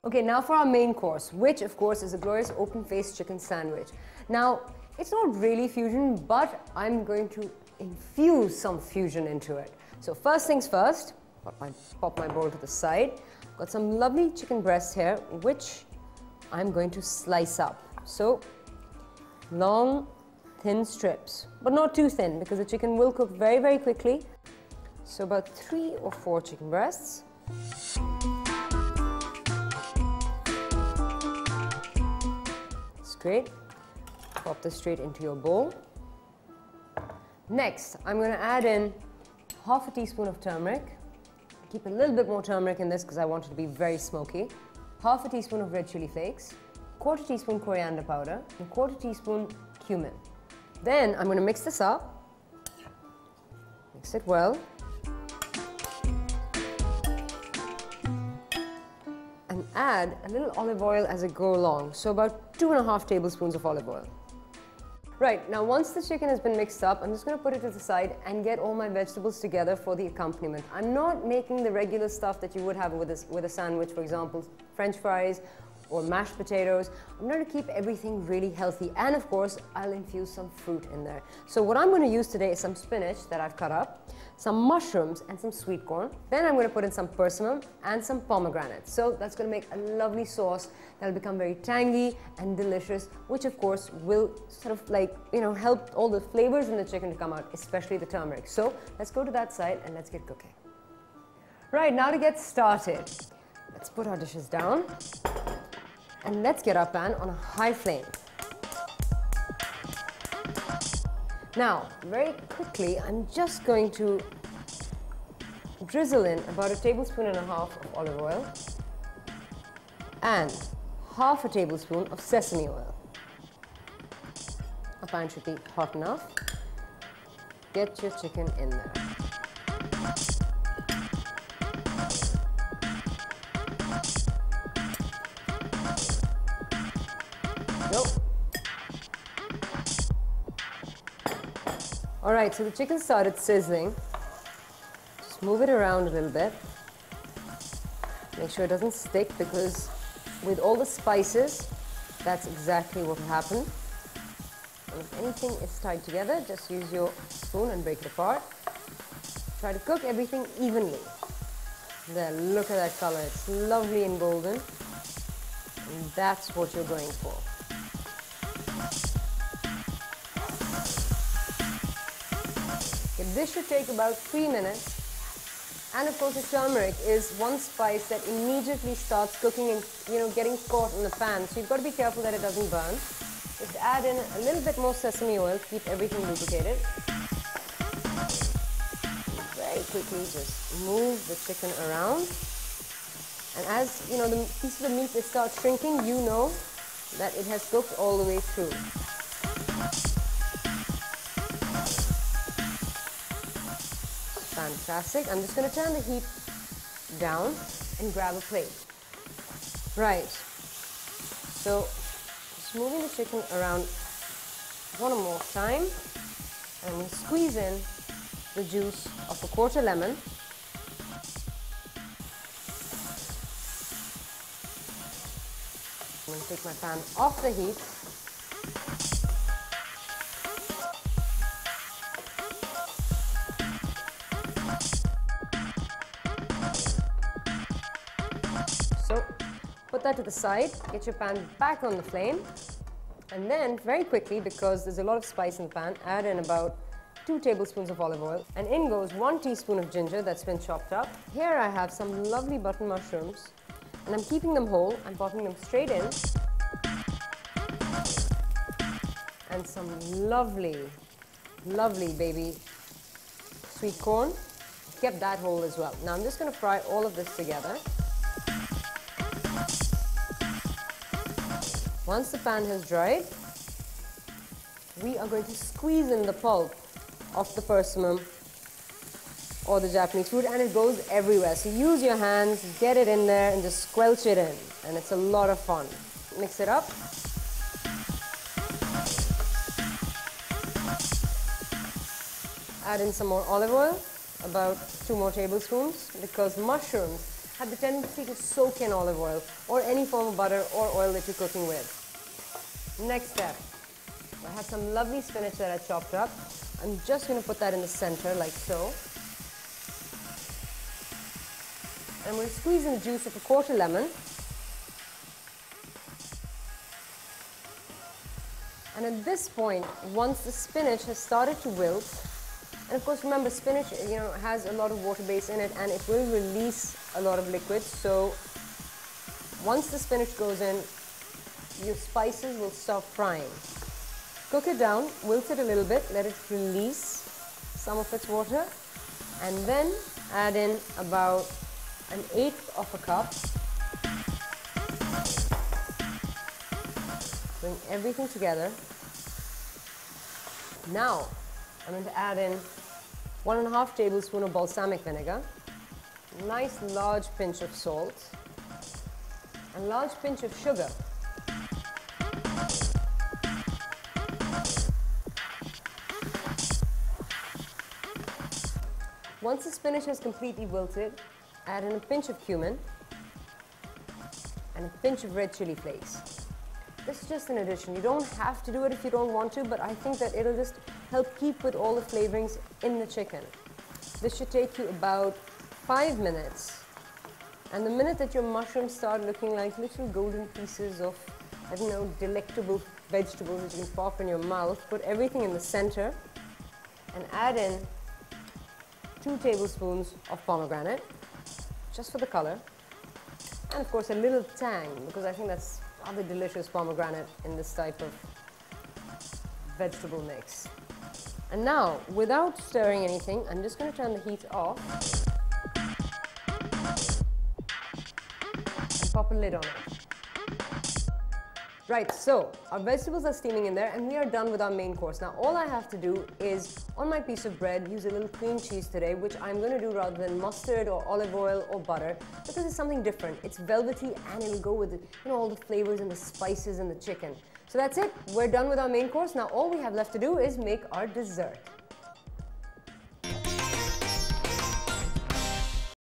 Okay, now for our main course, which of course is a glorious open-faced chicken sandwich. Now, it's not really fusion, but I'm going to infuse some fusion into it. So first things first, pop my bowl to the side. Got some lovely chicken breasts here, which I'm going to slice up. So, long, thin strips, but not too thin because the chicken will cook very, very quickly. So about 3 or 4 chicken breasts. That's great. Pop this straight into your bowl. Next, I'm going to add in half a teaspoon of turmeric. Keep a little bit more turmeric in this because I want it to be very smoky. Half a teaspoon of red chili flakes, quarter teaspoon coriander powder, and quarter teaspoon cumin. Then I'm going to mix this up. Mix it well. And add a little olive oil as I go along. So about 2.5 tablespoons of olive oil. Right, now once the chicken has been mixed up, I'm just going to put it to the side and get all my vegetables together for the accompaniment. I'm not making the regular stuff that you would have with a sandwich, for example, French fries or mashed potatoes. I'm going to keep everything really healthy, and of course, I'll infuse some fruit in there. So what I'm going to use today is some spinach that I've cut up, some mushrooms and some sweet corn. Then I'm going to put in some persimmon and some pomegranate. So that's going to make a lovely sauce that'll become very tangy and delicious, which of course will sort of like, help all the flavors in the chicken to come out, especially the turmeric. So let's go to that side and let's get cooking. Right, now to get started, let's put our dishes down and let's get our pan on a high flame. Now, very quickly, I'm just going to drizzle in about 1.5 tablespoons of olive oil and half a tablespoon of sesame oil. Our pan should be hot enough. Get your chicken in there. Go. All right, so the chicken started sizzling. Just move it around a little bit. Make sure it doesn't stick, because with all the spices, that's exactly what will happen. And if anything is tied together, just use your spoon and break it apart. Try to cook everything evenly. There, look at that color. It's lovely and golden. And that's what you're going for. Okay, this should take about 3 minutes. And of course, the turmeric is one spice that immediately starts cooking and getting caught in the pan. So you've got to be careful that it doesn't burn. Just add in a little bit more sesame oil to keep everything lubricated. Very quickly, just move the chicken around. And as the pieces of meat they start shrinking, you know that it has cooked all the way through. Fantastic. I'm just going to turn the heat down and grab a plate. Right. So, just moving the chicken around one more time, and I'm going to squeeze in the juice of a quarter lemon. I'm going to take my pan off the heat. So, put that to the side, get your pan back on the flame, and then very quickly, because there's a lot of spice in the pan, add in about 2 tablespoons of olive oil, and in goes 1 teaspoon of ginger that's been chopped up. Here I have some lovely button mushrooms, and I'm keeping them whole. I'm popping them straight in, and some lovely, lovely baby sweet corn. Kept that whole as well. Now I'm just going to fry all of this together. Once the pan has dried, we are going to squeeze in the pulp of the persimmon or the Japanese fruit, and it goes everywhere. So use your hands, get it in there, and just squelch it in. And it's a lot of fun. Mix it up. Add in some more olive oil, about 2 more tablespoons, because mushrooms have the tendency to soak in olive oil or any form of butter or oil that you're cooking with. Next step, I have some lovely spinach that I chopped up. I'm just going to put that in the center like so. And I'm going to squeeze in the juice of a quarter lemon. And at this point, once the spinach has started to wilt, and of course remember spinach has a lot of water base in it and it will release a lot of liquid, so once the spinach goes in, your spices will stop frying. Cook it down, wilt it a little bit, let it release some of its water, and then add in about 1/8 of a cup. Bring everything together. Now, I'm going to add in 1.5 tablespoons of balsamic vinegar, a nice large pinch of salt, and a large pinch of sugar. Once the spinach has completely wilted, add in a pinch of cumin and a pinch of red chili flakes. This is just an addition. You don't have to do it if you don't want to, but I think that it'll just help keep with all the flavorings in the chicken. This should take you about 5 minutes. And the minute that your mushrooms start looking like little golden pieces of, I don't know, delectable vegetables that you can pop in your mouth, put everything in the center and add in 2 tablespoons of pomegranate, just for the color. And of course a little tang, because I think that's rather delicious pomegranate in this type of vegetable mix. And now, without stirring anything, I'm just going to turn the heat off and pop a lid on it. Right, so our vegetables are steaming in there and we are done with our main course. Now all I have to do is, on my piece of bread, use a little cream cheese today, which I'm going to do rather than mustard or olive oil or butter, because it's something different. It's velvety and it'll go with all the flavors and the spices and the chicken. So that's it, we're done with our main course. Now all we have left to do is make our dessert.